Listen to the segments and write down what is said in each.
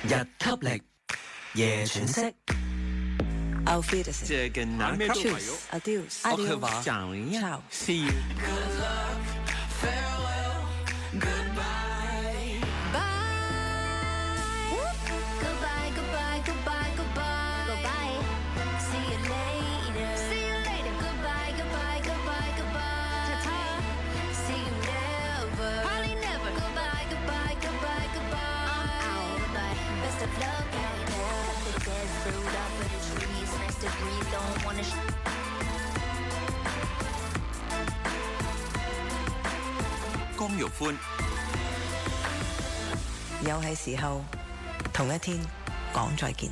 日吸力，夜喘息。Auf Wiedersehen. 這個男咩都係 Tschüss. Adios. 我佢話講一樣 Ciao. See you。 Good luck, farewell, goodbye. Bye. Goodbye, goodbye, goodbye, goodbye. Goodbye. See you later. See you later. Goodbye, goodbye, goodbye, goodbye. Ta-ta. See you never. Probably never. Goodbye, goodbye, goodbye, goodbye. Goodbye. Best of luck out there. Cut the dead fruit off of the trees. Nice to breathe. Don't wanna. 江玉歡。又係時候同一天講再見。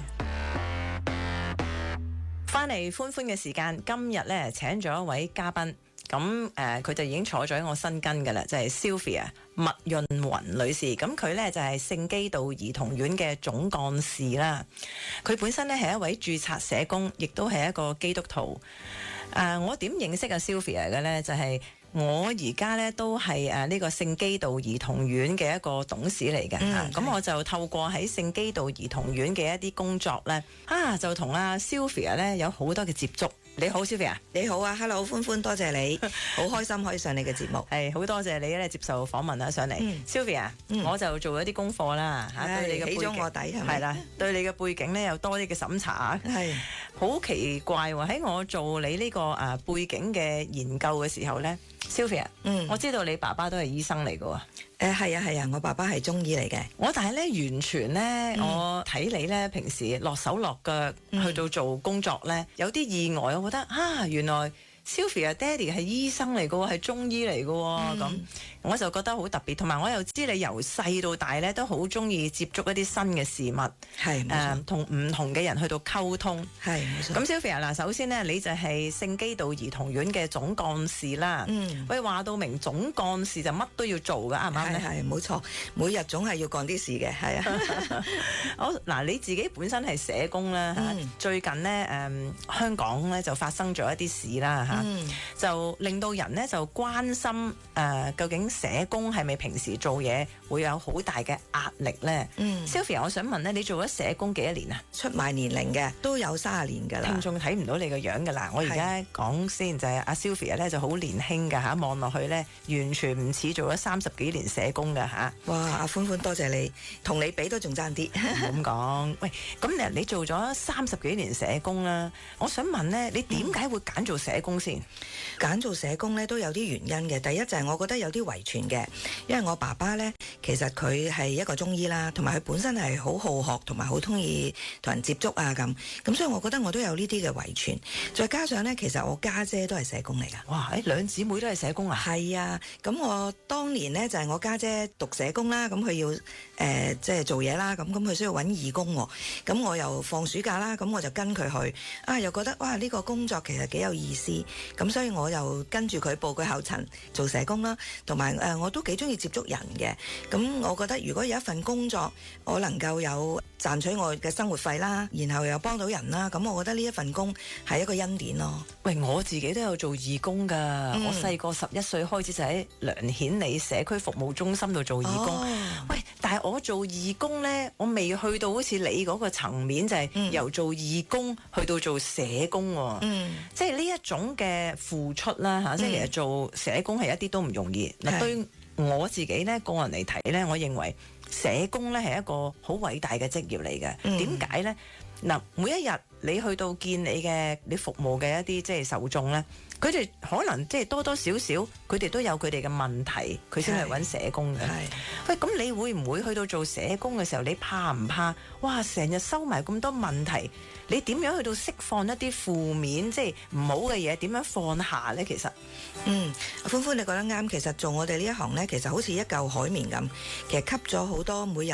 翻嚟歡歡嘅時間，今日咧請咗一位嘉賓，咁佢就已經坐咗喺我身跟㗎啦，就係 Sylvia 麥潤雲女士。咁佢咧就係聖基道兒童院嘅總幹事啦。佢本身咧係一位註冊社工，亦都係一個基督徒。我點認識阿 Sylvia 嘅咧？就係我而家咧都係呢個聖基道兒童院嘅一個董事嚟嘅。咁我就透過喺聖基道兒童院嘅一啲工作咧，就同阿 Sylvia 咧有好多嘅接觸。你好 Sylvia。你好啊 ，Hello 歡歡，多謝你，好開心可以上你嘅節目。係好多謝你咧接受訪問啦上嚟。Sylvia，我就做咗啲功課啦對你嘅背景起咗我底係咪？係啦，對你嘅背景咧有多啲嘅審查。係好奇怪喎！喺我做你呢個背景嘅研究嘅時候咧，Sylvia，我知道你爸爸都係醫生嚟嘅喎。係啊，我爸爸係中醫嚟嘅。但係咧完全咧，我睇你咧平時落手落腳去到做工作咧，有啲意外，我覺得原來Sylvia 爹哋係醫生嚟嘅喎，係中醫嚟嘅喎，咁我就覺得好特別。同埋我又知你由細到大咧都好中意接觸一啲新嘅事物，係同唔同嘅人去到溝通，係冇錯。咁 Sylvia 嗱，首先咧你就係聖基道兒童院嘅總幹事啦。喂，話到明總幹事就乜都要做㗎，啱唔啱咧？係冇錯，每日總係要幹啲事嘅，係啊。好嗱，你自己本身係社工啦，最近咧香港咧就發生咗一啲事啦就令到人咧就關心究竟社工係咪平時做嘢會有好大嘅壓力咧？Sylvia，我想問咧，你做咗社工幾多年啊？出賣年齡嘅都有30年㗎啦。聽眾睇唔到你個樣㗎啦，我而家講先就係阿 Sylvia 咧就好年輕㗎望落去咧完全唔似做咗30幾年社工㗎哇！阿歡歡多謝你，同你比都仲爭啲。唔好咁講。喂，咁你做咗30幾年社工啦，我想問咧，你點解會揀做社工先？揀做社工咧都有啲原因嘅。第一就係我覺得有啲遺傳嘅，因為我爸爸咧其實佢係一個中醫啦，同埋佢本身係好好學，同埋好中意同人接觸啊咁，所以我覺得我都有呢啲嘅遺傳。再加上咧，其實我家姐都係社工嚟噶。哇！兩姊妹都係社工啊？係啊，咁我當年咧就係我家姐讀社工啦，咁佢要即係做嘢啦，咁佢需要揾義工喎，咁我又放暑假啦，咁我就跟佢去又覺得哇呢個工作其實幾有意思。咁所以我又跟住佢步佢後塵做社工啦，同埋我都幾中意接觸人嘅。咁我覺得如果有一份工作，我能夠有賺取我嘅生活費啦，然後又幫到人啦，咁我覺得呢一份工係一個恩典咯。喂，我自己都有做義工㗎。我細個11歲開始就喺梁顯利社區服務中心度做義工。喂，但係我做義工呢，我未去到好似你嗰個層面，就係由做義工去到做社工喎。即係呢一種嘅付出啦即係其實做社工係一啲都唔容易。嗱，對我自己呢個人嚟睇呢，我認為社工呢係一個好偉大嘅職業嚟嘅。點解呢？嗱，每一日你去到見你服務嘅一啲即係受眾呢，佢哋可能即係多多少少，佢哋都有佢哋嘅問題，佢先係揾社工嘅。喂，咁你會唔會去到做社工嘅時候，你怕唔怕？哇，成日收埋咁多問題，你點樣去到釋放一啲負面即係唔好嘅嘢？點樣放下呢？其實，歡歡你覺得啱。其實做我哋呢一行呢，其實好似一嚿海綿咁，其實吸咗好多每日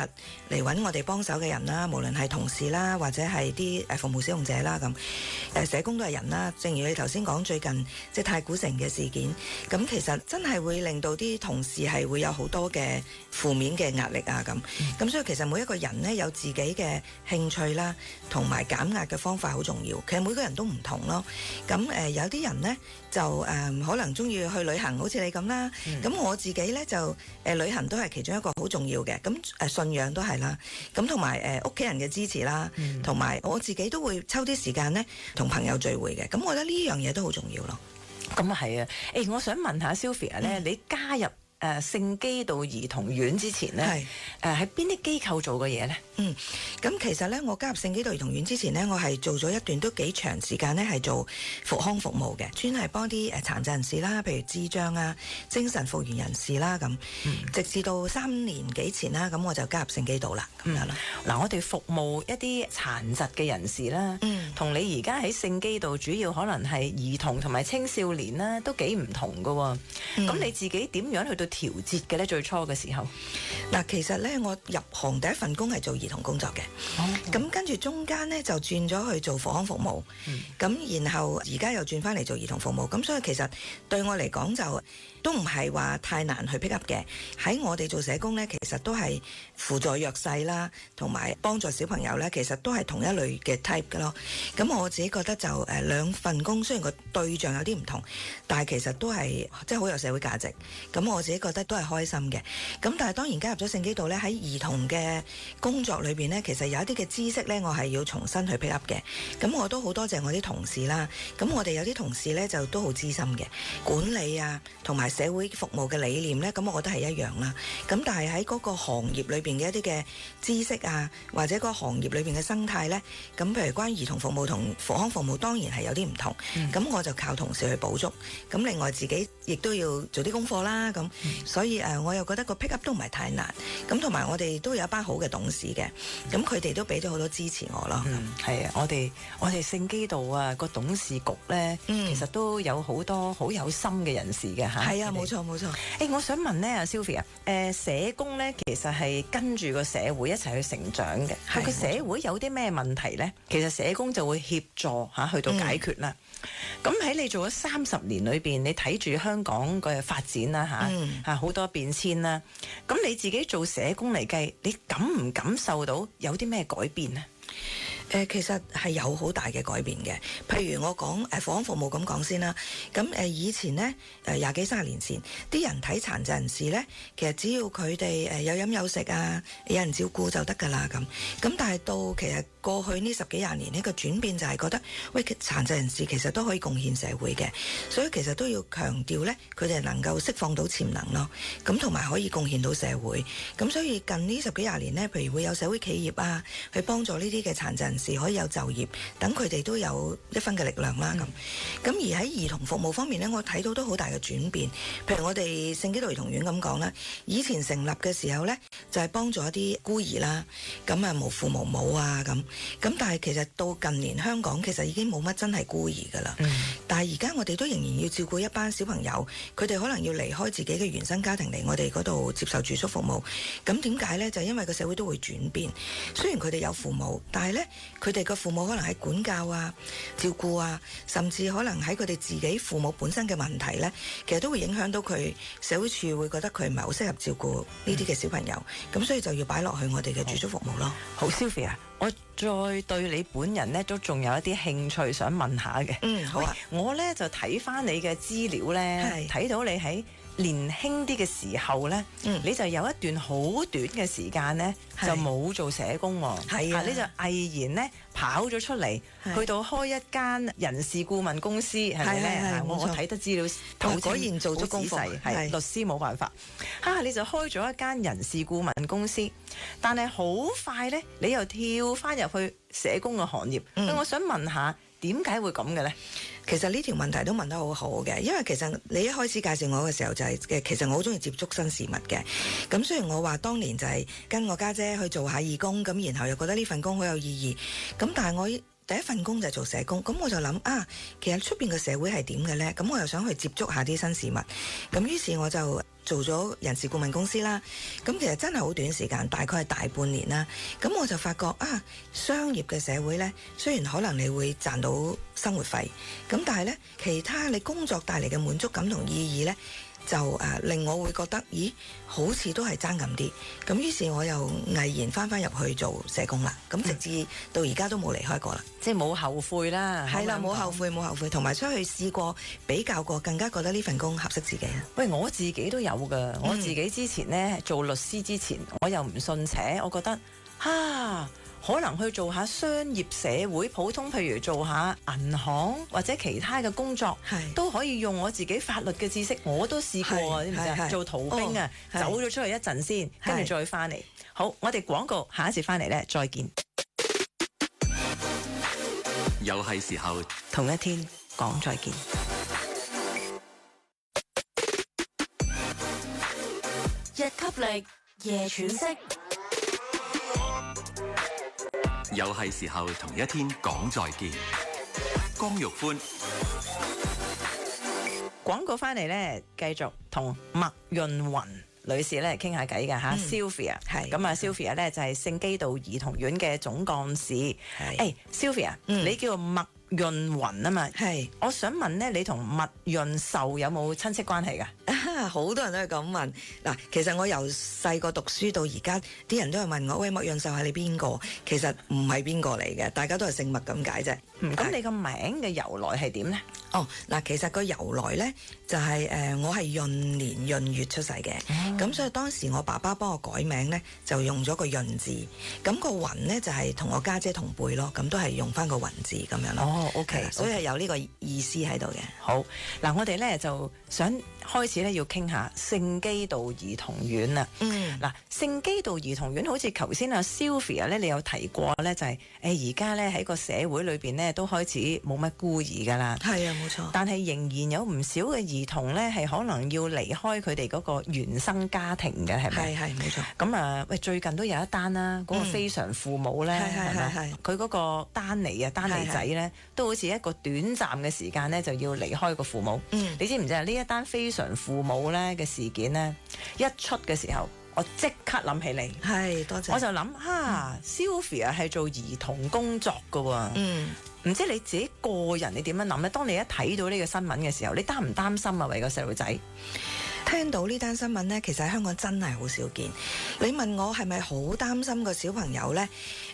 嚟揾我哋幫手嘅人啦，無論係同事啦，或者係啲服務使用者啦咁。社工都係人啦，正如你頭先講，最近即係太古城嘅事件，咁其實真係會令到啲同事係會有好多嘅負面嘅壓力啊咁所以其實每一個人呢，有自己嘅興趣啦，同埋減壓嘅方法好重要。其實每個人都唔同咯。咁有啲人呢，就可能中意去旅行，好似你咁啦。咁我自己呢，就旅行都係其中一個好重要嘅。咁信仰都係啦。咁同埋屋企人嘅支持啦，同埋我自己都會抽啲時間呢，同朋友聚會嘅。咁我覺得呢樣嘢都好重要咯。咁啊係啊，我想問下 Sylvia 咧，你加入聖基道兒童院之前咧，喺邊啲機構做過嘢咧？咁其實咧，我加入聖基道兒童院之前呢，我係做咗一段都幾長時間呢，係做復康服務嘅，專係幫啲殘疾人士啦，譬如智障啊、精神復原人士啦咁。直至到3年幾前啦，咁我就加入聖基道啦，咁樣啦。嗱，我哋服務一啲殘疾嘅人士啦，同你而家喺聖基道主要可能係兒童同埋青少年啦，都幾唔同噶。咁你自己點樣去到調節嘅咧？最初嘅時候，嗱，其實咧，我入行第一份工係做兒童工作嘅，咁跟住中間咧就轉咗去做復康服務，咁然後而家又轉翻嚟做兒童服務，咁所以其實對我嚟講就都唔係話太難去 pick up 嘅。喺我哋做社工咧，其實都係輔助弱勢啦，同埋幫助小朋友咧，其實都係同一類嘅 type 嘅咯。咁我自己覺得就兩份工雖然個對象有啲唔同，但係其實都係即係好有社會價值。咁我自己覺得都係開心嘅。咁但係當然加入咗聖基道咧，喺兒童嘅工作裏邊咧，其實有一啲嘅知識咧，我係要重新去 pick up 嘅。咁我都好多謝我啲同事啦。咁我哋有啲同事咧就都好資深嘅管理啊，同埋社會服務嘅理念咧，咁我覺得係一樣啦。咁但係喺嗰個行業裏邊嘅一啲嘅知識啊，或者個行業裏邊嘅生態咧，咁譬如關於兒童服務同復康服務當然係有啲唔同。咁我就靠同事去補足。咁另外自己亦都要做啲功課啦。咁所以我又覺得個 pick up 都唔係太難。咁同埋我哋都有一班好嘅董事嘅，咁佢哋都俾咗好多支持我咯。係啊，我哋聖基道啊個董事局咧，其實都有好多好有心嘅人士嘅嚇。係啊，冇錯冇錯。我想問咧，阿 Sylvia，社工咧其實係跟住個社會一齊去成長嘅。個社會有啲咩問題咧？其實社工就會協助去到解決啦。咁喺你做咗30年裏邊，你睇住香港嘅發展啦好多變遷啦。咁你自己做社工嚟計，你感唔感受到有啲咩改變呢？其實係有好大嘅改變嘅。譬如我講復康服務咁講先啦。咁以前呢，20幾30年前，啲人睇殘疾人士呢，其實只要佢哋有飲有食啊，有人照顧就得㗎啦咁。咁但係到其實過去呢10幾20年呢個轉變就係覺得，喂，殘疾人士其實都可以貢獻社會嘅，所以其實都要強調呢，佢哋能夠釋放到潛能咯。咁同埋可以貢獻到社會。咁所以近呢10幾20年呢，譬如會有社會企業啊，去幫助呢啲嘅殘疾人士可以有就業，等佢哋都有一分嘅力量啦咁。而喺兒童服務方面呢，我睇到都好大嘅轉變。譬如我哋聖基道兒童院咁講啦，以前成立嘅時候呢，就係幫助一啲孤兒啦，咁無父無母啊咁。但係其實到近年香港其實已經冇乜真係孤兒噶啦。但係而家我哋都仍然要照顧一班小朋友，佢哋可能要離開自己嘅原生家庭嚟我哋嗰度接受住宿服務。咁點解呢？就因為個社會都會轉變。雖然佢哋有父母，但係呢，佢哋個父母可能喺管教啊、照顧啊，甚至可能喺佢哋自己父母本身嘅問題呢，其實都會影響到佢。社會處會覺得佢唔係好適合照顧呢啲嘅小朋友，咁所以就要擺落去我哋嘅住宿服務咯。好 Sylvia，我再對你本人呢都仲有一啲興趣想問下嘅。好啊。我呢就睇翻你嘅資料呢，睇到你喺年輕啲嘅時候呢，你就有一段好短嘅時間呢，就冇做社工喎。你就毅然呢跑咗出嚟，去到開一間人事顧問公司，係咪咧？我睇得資料，果然做咗功課，係律師冇辦法。你就開咗一間人事顧問公司，但係好快呢，你又跳翻入去社工嘅行業。我想問下，點解會咁嘅呢？其實呢條問題都問得好好嘅，因為其實你一開始介紹我嘅時候就係其實我好中意接觸新事物嘅。咁雖然我話當年就係跟我家姐去做下義工，咁然後又覺得呢份工好有意義。咁但係我第一份工就係做社工，咁我就諗其實出邊嘅社會係點嘅呢？咁我又想去接觸下啲新事物。咁於是我就做咗人事顧問公司啦。咁其實真係好短時間，大概係大半年啦。咁我就發覺啊，商業嘅社會呢，雖然可能你會賺到生活費，咁但係呢，其他你工作帶嚟嘅滿足感同意義呢，就令我會覺得，咦，好似都係爭咁啲。咁於是我又毅然翻入去做社工啦。咁直至到而家都冇離開過啦。即係冇後悔啦。係啦，冇後悔，同埋出去試過比較過，更加覺得呢份工合適自己啦。喂，我自己都有㗎。我自己之前呢，做律師之前，我又唔信邪，我覺得可能去做下商業社會普通，譬如做下銀行或者其他嘅工作，都可以用我自己法律嘅知識。我都試過啊，知唔知啊？做逃兵啊，走咗出去一陣先，跟住再翻嚟。好，我哋廣告下一節翻嚟呢，再見。又係時候同一天講再見。日吸力，夜喘息。又係時候同一天講再見。江玉歡廣告翻嚟咧，繼續同麥潤雲女士咧傾下偈㗎嚇。Sylvia 係咁啊，Sylvia 咧就係聖基道兒童院嘅總幹事。誒，Sylvia，你叫麥潤雲啊嘛。係，我想問咧，你同麥潤壽有冇親戚關係㗎？好多人都係咁問嗱，其實我由細個讀書到而家，啲人都係問我，喂，麥潤壽係你邊個？其實唔係邊個嚟嘅，大家都係姓麥咁解啫。咁你個名嘅由來係點呢？嗱，其實個由來呢，就係我係閏年閏月出世嘅，咁所以當時我爸爸幫我改名呢，就用咗個閏字，咁個雲呢，就係同我家姐同輩咯，咁都係用翻個雲字咁樣咯。OK，所以係有呢個意思喺度嘅。好，嗱，我哋呢就想開始呢要傾下聖基道兒童院啊。嗱，聖基道兒童院好似頭先阿 Sylvia 呢，你有提過呢，就係而家呢喺個社會裏邊呢，都開始冇乜孤兒噶啦。係啊，冇錯。但係仍然有唔少嘅兒童呢，係可能要離開佢哋嗰個原生家庭嘅，係咪？係冇錯。咁啊，喂，最近都有一單啦，嗰個非常父母呢，係咪？佢嗰個丹尼仔呢，都好似一個短暫嘅時間呢，就要離開個父母。你知唔知啊？呢一單非常父母呢嘅事件呢，一出嘅時候，我即刻諗起你。係，多謝。我就諗Sylvia 係做兒童工作㗎喎。唔知你自己個人你點樣諗咧？當你一睇到呢個新聞嘅時候，你擔唔擔心啊？為個細路仔？聽到呢單新聞呢，其實喺香港真係好少見。你問我係咪好擔心個小朋友呢？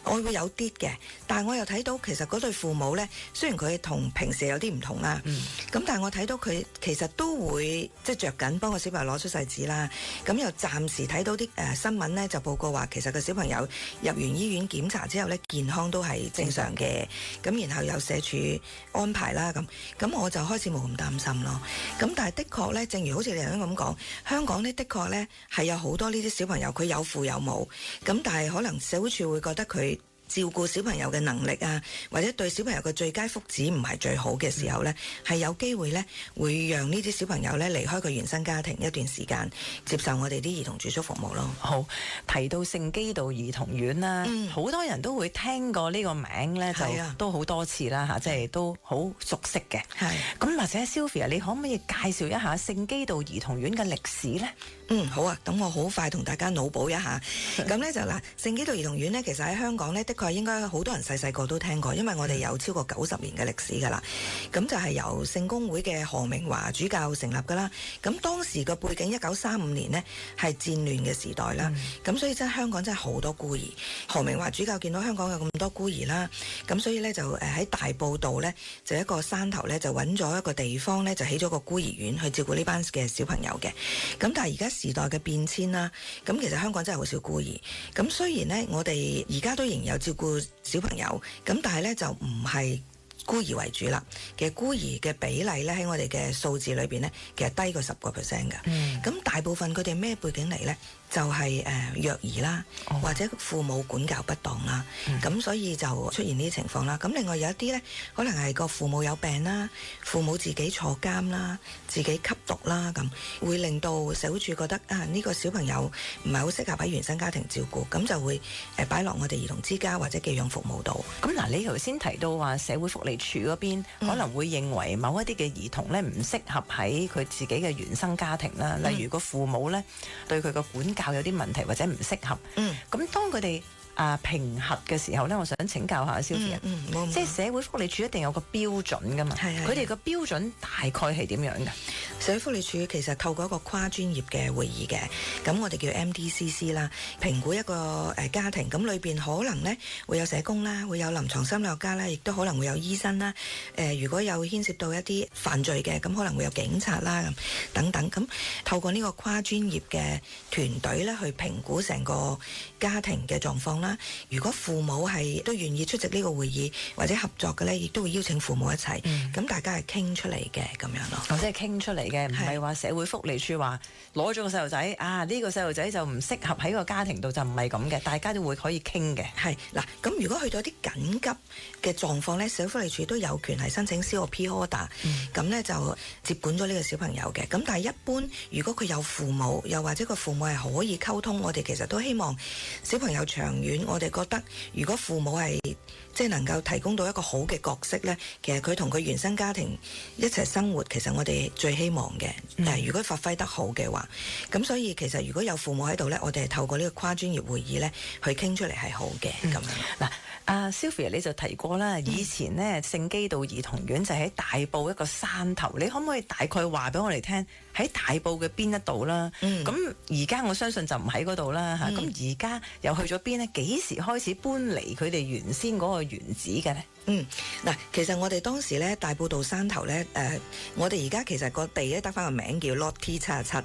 我會有啲嘅，但係我又睇到其實嗰對父母呢，雖然佢同平時有啲唔同啦，咁但係我睇到佢其實都會即係着緊幫個小朋友攞出世紙啦。咁又暫時睇到啲新聞呢，就報告話其實個小朋友入完醫院檢查之後呢，健康都係正常嘅。咁然後有社署安排啦，咁我就開始冇咁擔心咯。咁但係的確呢，正如好似你頭先咁講，香港呢的確呢係有好多呢啲小朋友，佢有父有母，咁但係可能社會署會覺得佢照顧小朋友嘅能力啊，或者對小朋友嘅最佳福祉唔係最好嘅時候呢，係有機會呢會讓呢啲小朋友呢離開佢原生家庭一段時間，接受我哋啲兒童住宿服務咯。好，提到聖基道兒童院啦，好多人都會聽過呢個名呢，就都好多次啦嚇，即係都好熟悉嘅。係，咁或者 Sylvia，你可唔可以介紹一下聖基道兒童院嘅歷史呢？好啊，咁我好快同大家腦補一下。咁呢就嗱，聖基道兒童院呢，其實喺香港呢，的確應該好多人細細個都聽過，因為我哋有超過90年嘅歷史㗎啦。咁就係由聖公會嘅何明華主教成立㗎啦。咁當時個背景1935年呢係戰亂嘅時代啦。咁所以真係香港真係好多孤兒。何明華主教見到香港有咁多孤兒啦，咁所以呢，就喺大埔道呢，就一個山頭呢，就揾咗一個地方呢，就起咗個孤兒院去照顧呢班嘅小朋友嘅。咁但係而家時代嘅變遷啦，咁其實香港真係好少孤兒。咁雖然呢，我哋而家都仍有照顧小朋友，咁但係呢，就唔係孤兒為主啦。其實孤兒嘅比例呢，喺我哋嘅數字裏邊呢，其實低過10%㗎。咁大部分佢哋咩背景嚟呢？就係虐兒啦，或者父母管教不當啦，咁所以就出現呢啲情況啦。咁另外有一啲呢，可能係個父母有病啦，父母自己坐監啦，自己吸毒啦，咁會令到社會署覺得呢個小朋友唔係好適合喺原生家庭照顧，咁就會擺落我哋兒童之家或者寄養服務度。咁嗱，你頭先提到話社會福利署嗰邊可能會認為某一啲嘅兒童咧唔適合喺佢自己嘅原生家庭啦，例如個父母咧對佢個管教有啲問題或者唔適合。咁當佢哋評核嘅時候咧，我想請教下Sylvia，即係社會福利署一定有個標準噶嘛？佢哋個標準大概係點樣㗎？社會福利署其實透過一個跨專業嘅會議嘅，咁我哋叫 MDCC 啦，評估一個家庭，咁裏邊可能呢會有社工啦，會有臨床心理學家啦，亦都可能會有醫生啦。如果有牽涉到一啲犯罪嘅，咁可能會有警察啦，咁等等。咁透過呢個跨專業嘅團隊咧，去評估成個家庭嘅狀況啦。如果父母係都願意出席呢個會議或者合作嘅咧，亦都會邀請父母一齊，咁大家係傾出嚟嘅咁樣咯。即係傾出嚟嘅，唔係話社會福利署話攞咗個細路仔呢個細路仔就唔適合喺個家庭度，就唔係咁嘅，大家都會可以傾嘅。係嗱，咁如果去到啲緊急嘅狀況咧，社會福利署都有權係申請 COP order，咁咧就接管咗呢個小朋友嘅。咁但係一般如果佢有父母，又或者個父母係可以溝通，我哋其實都希望小朋友長遠，我哋覺得如果父母係即係能夠提供到一個好嘅角色咧，其實佢同佢原生家庭一齊生活，其實我哋最希望嘅。如果發揮得好嘅話，咁所以其實如果有父母喺度咧，我哋係透過呢個跨專業會議咧去傾出嚟係好嘅咁樣。嗱，Sylvia 你就提過啦，以前呢聖基道兒童院就喺大埔一個山頭，你可唔可以大概話俾我哋聽喺大埔嘅邊一度啦？咁而家我相信就唔喺嗰度啦嚇。咁而家又去咗邊呢？幾時開始搬離佢哋原先嗰個原址嘅呢？嗱，其實我哋當時咧大埔道山頭咧，我哋而家其實個地咧得翻個名叫 Lot T77，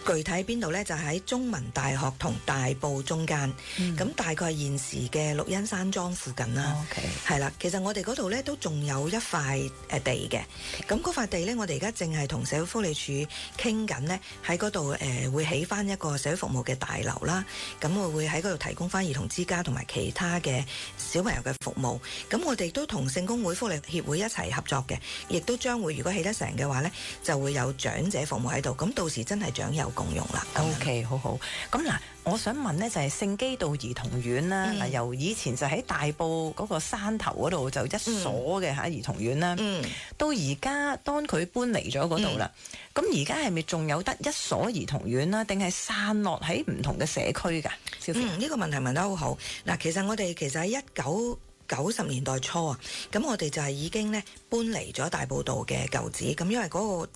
具體喺邊度咧就喺中文大學同大埔中間，咁大概係現時嘅綠茵山莊附近啦。係啦，其實我哋嗰度咧都仲有一塊地嘅，咁嗰塊地咧我哋而家正係同社會福利署傾緊呢，喺嗰度會起翻一個社會服務嘅大樓啦，咁我會喺嗰度提供翻兒童之家同埋其他嘅小朋友嘅服務，咁我哋都同聖公會福利協會一齊合作嘅，亦都將會如果起得成嘅話呢，就會有長者服務喺度，咁到時真係長幼共用啦。OK， 好好。咁嗱，我想問呢就係聖基道兒童院啦，嗱由以前就喺大埔嗰個山頭嗰度就一所嘅兒童院啦，到而家當佢搬離咗嗰度啦，咁而家係咪仲有得一所兒童院啦，定係散落喺唔同嘅社區㗎？呢個問題問得好好。嗱，其實我哋喺1990年代初啊，咁我哋就係已經咧搬離咗大埔道嘅舊址，咁因為嗰個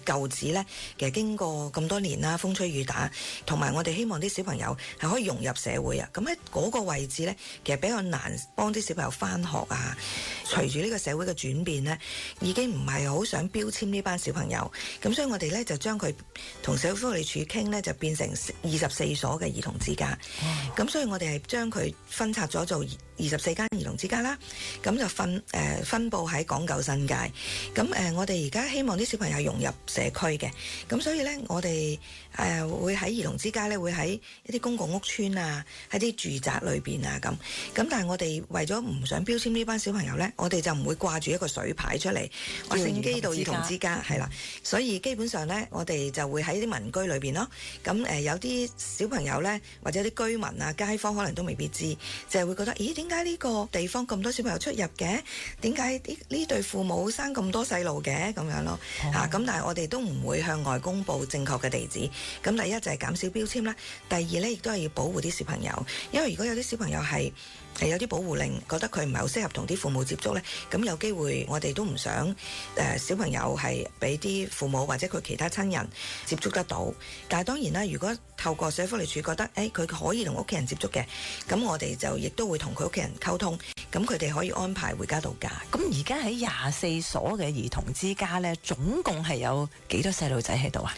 舊址咧，其實經過咁多年啦，風吹雨打，同埋我哋希望啲小朋友係可以融入社會啊。咁喺嗰個位置咧，其實比較難幫啲小朋友返學啊。隨住呢個社會嘅轉變咧，已經唔係好想標籤呢班小朋友，咁所以我哋咧就將佢同社會福利署傾咧，就變成24所嘅兒童之家。咁所以我哋係將佢分拆咗做24間兒童之家啦，咁就分佈喺港九新界。咁我哋而家希望啲小朋友融入社區嘅，咁所以咧我哋會喺兒童之家咧，會喺一啲公共屋邨啊，喺啲住宅裏邊啊咁。但係我哋為咗唔想標籤呢班小朋友咧，我哋就唔會掛住一個水牌出嚟話聖基道兒童之家係啦。所以基本上咧，我哋就會喺啲民居裏邊咯。咁有啲小朋友咧，或者啲居民啊、街坊可能都未必知，就係會覺得咦，點解呢個地方咁多小朋友出入嘅？點解呢對父母生咁多細路嘅？咁樣咯嚇。咁但係我哋都唔會向外公佈正確嘅地址。咁第一就係減少標籤啦，第二咧亦都係要保護啲小朋友，因為如果有啲小朋友係有啲保護令，覺得佢唔係好適合同啲父母接觸咧，咁有機會我哋都唔想小朋友係俾啲父母或者佢其他親人接觸得到。但係當然啦，如果透過社會福利署覺得佢可以同屋企人接觸嘅，咁我哋就亦都會同佢屋企人溝通，咁佢哋可以安排回家度假。咁而家喺24所嘅兒童之家咧，總共係有幾多細路仔喺度啊？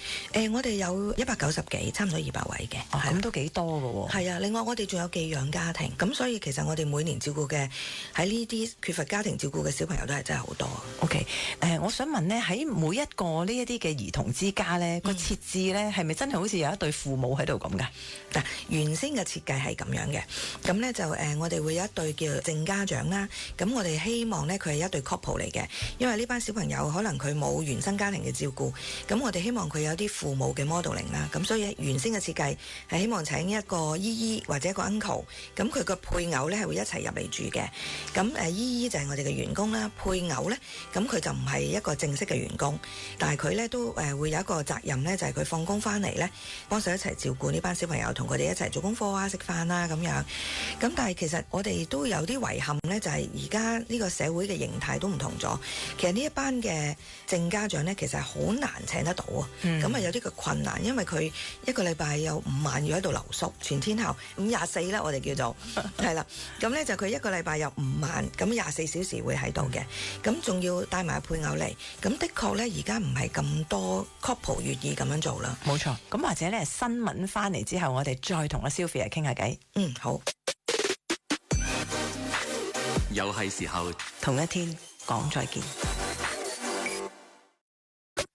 我哋有190幾，差唔多200位嘅，咁都幾多㗎喎。係啊，另外我哋仲有寄養家庭，咁所以其實我哋每年照顧嘅喺呢啲缺乏家庭照顧嘅小朋友都係真係好多。OK，我想問呢，喺每一個呢一啲嘅兒童之家呢，個設置呢係咪真係好似有一對父母喺度咁㗎？嗱，原先嘅設計係咁樣嘅，咁呢就我哋會有一對叫正家長啦，咁我哋希望呢，佢係一對 couple 嚟嘅，因為呢班小朋友可能佢冇原生家庭嘅照顧，咁我哋希望佢有啲父母嘅 modeling 啦，咁所以原先嘅設計係希望請一個姨姨或者一個 uncle， 咁佢個配偶呢係會一齊入嚟住嘅，咁姨姨就係我哋嘅員工啦，配偶呢，咁佢就唔係一個正式嘅員工，但係佢呢都會有一個責任呢，就係佢放工翻嚟呢，幫手一齊照顧呢班小朋友，同佢哋一齊做功課啊、食飯啊咁樣。咁但係其實我哋都有啲遺憾呢，就係而家呢個社會嘅形態都唔同咗。其實呢一班嘅正家長呢，其實係好難請得到啊。咁有啲嘅困難，因為佢一個禮拜有5晚要喺度留宿，全天候5/24呢，我哋叫做係啦。咁呢就佢一個禮拜有5晚，咁24小時會喺度嘅。咁仲要帶埋配偶嚟，咁的確呢，而家唔係咁多 couple 願意咁樣做啦。冇錯，咁或者呢新聞翻嚟之後，我哋再同阿 Sylvia 傾下偈。好。又係時候同一天講再見。